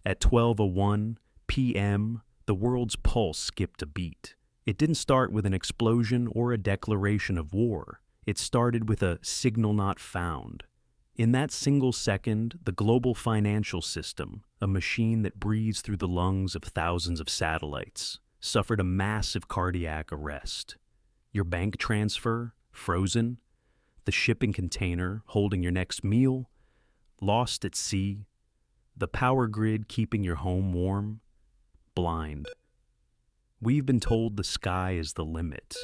At 12:01 p.m., the world's pulse skipped a beat. It didn't start with an explosion or a declaration of war. It started with a signal not found. In that single second, the global financial system, a machine that breathes through the lungs of thousands of satellites, suffered a massive cardiac arrest. Your bank transfer, frozen. The shipping container holding your next meal, lost at sea. The power grid keeping your home warm, blind. We've been told the sky is the limit,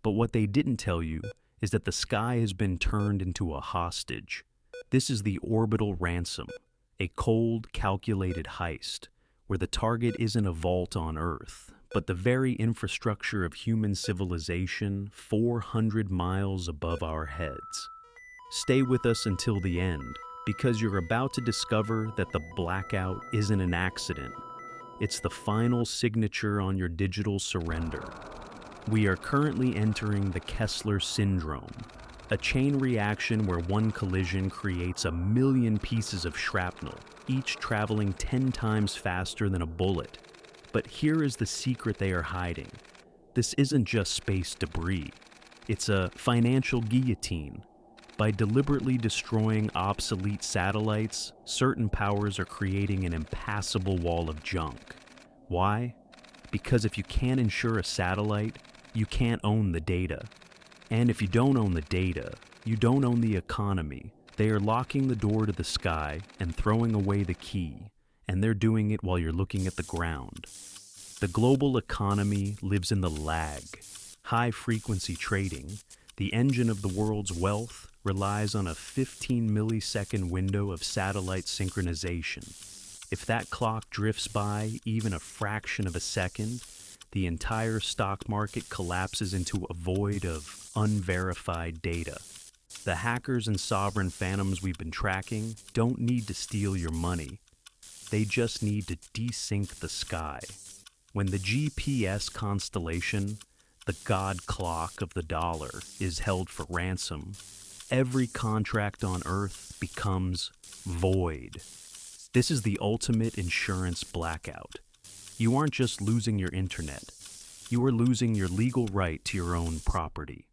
but what they didn't tell you is that the sky has been turned into a hostage. This is the Orbital Ransom, a cold, calculated heist, where the target isn't a vault on Earth, but the very infrastructure of human civilization 400 miles above our heads. Stay with us until the end, because you're about to discover that the blackout isn't an accident. It's the final signature on your digital surrender. We are currently entering the Kessler Syndrome, a chain reaction where one collision creates 1 million pieces of shrapnel, each traveling 10 times faster than a bullet. But here is the secret they are hiding. This isn't just space debris. It's a financial guillotine. By deliberately destroying obsolete satellites, certain powers are creating an impassable wall of junk. Why? Because if you can't insure a satellite, you can't own the data. And if you don't own the data, you don't own the economy. They are locking the door to the sky and throwing away the key, and they're doing it while you're looking at the ground. The global economy lives in the lag. High-frequency trading, the engine of the world's wealth, relies on a 15-millisecond window of satellite synchronization. If that clock drifts by even a fraction of a second, the entire stock market collapses into a void of unverified data. The hackers and sovereign phantoms we've been tracking don't need to steal your money. They just need to desync the sky. When the GPS constellation, the god clock of the dollar, is held for ransom, every contract on Earth becomes void. This is the ultimate insurance blackout. You aren't just losing your internet. You are losing your legal right to your own property.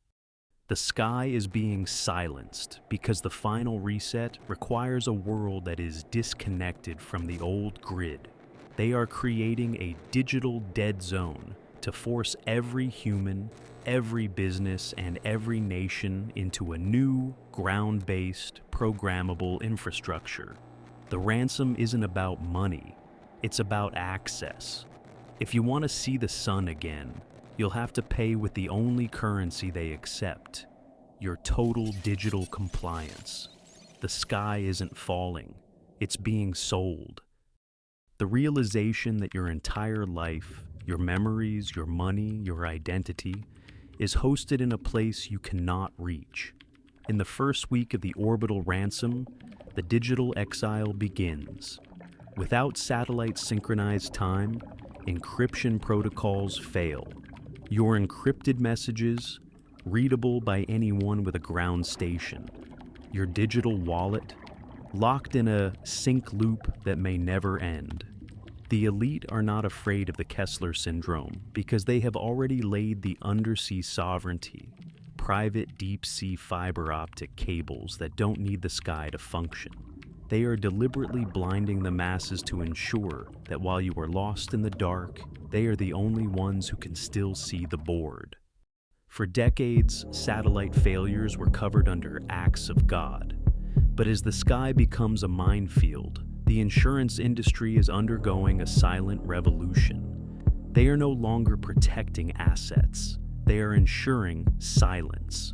The sky is being silenced because the final reset requires a world that is disconnected from the old grid. They are creating a digital dead zone to force every human, every business, and every nation into a new, ground-based, programmable infrastructure. The ransom isn't about money. It's about access. If you want to see the sun again, you'll have to pay with the only currency they accept: your total digital compliance. The sky isn't falling. It's being sold. The realization that your entire life, your memories, your money, your identity, is hosted in a place you cannot reach. In the first week of the Orbital Ransom, the digital exile begins. Without satellite-synchronized time, encryption protocols fail. Your encrypted messages, readable by anyone with a ground station. Your digital wallet, locked in a sync loop that may never end. The elite are not afraid of the Kessler Syndrome because they have already laid the undersea sovereignty, private deep-sea fiber optic cables that don't need the sky to function. They are deliberately blinding the masses to ensure that while you are lost in the dark, they are the only ones who can still see the board. For decades, satellite failures were covered under acts of God. But as the sky becomes a minefield, the insurance industry is undergoing a silent revolution. They are no longer protecting assets. They are ensuring silence.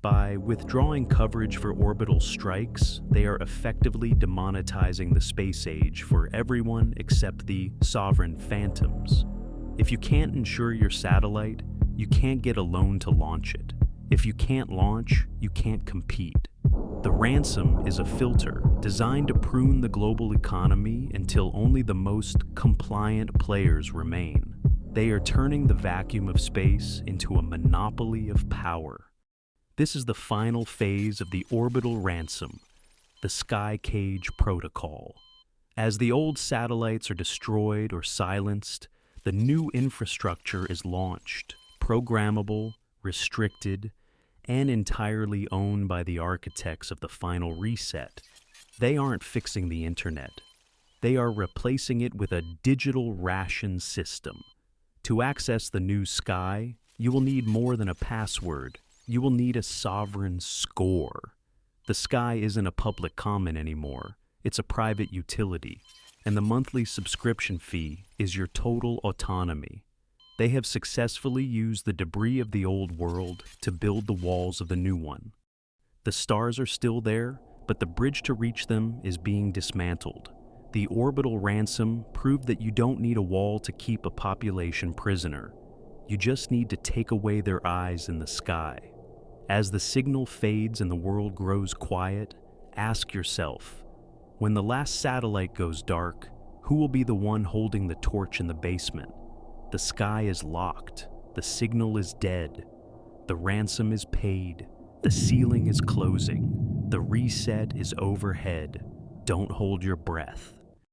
By withdrawing coverage for orbital strikes, they are effectively demonetizing the space age for everyone except the sovereign phantoms. If you can't insure your satellite, you can't get a loan to launch it. If you can't launch, you can't compete. The ransom is a filter designed to prune the global economy until only the most compliant players remain. They are turning the vacuum of space into a monopoly of power. This is the final phase of the Orbital Ransom, the Sky Cage Protocol. As the old satellites are destroyed or silenced, the new infrastructure is launched, programmable, restricted, and entirely owned by the architects of the final reset. They aren't fixing the internet. They are replacing it with a digital ration system. To access the new sky, you will need more than a password. You will need a sovereign score. The sky isn't a public common anymore. It's a private utility, and the monthly subscription fee is your total autonomy. They have successfully used the debris of the old world to build the walls of the new one. The stars are still there, but the bridge to reach them is being dismantled. The Orbital Ransom proved that you don't need a wall to keep a population prisoner. You just need to take away their eyes in the sky. As the signal fades and the world grows quiet, ask yourself, when the last satellite goes dark, who will be the one holding the torch in the basement? The sky is locked. The signal is dead. The ransom is paid. The ceiling is closing. The reset is overhead. Don't hold your breath.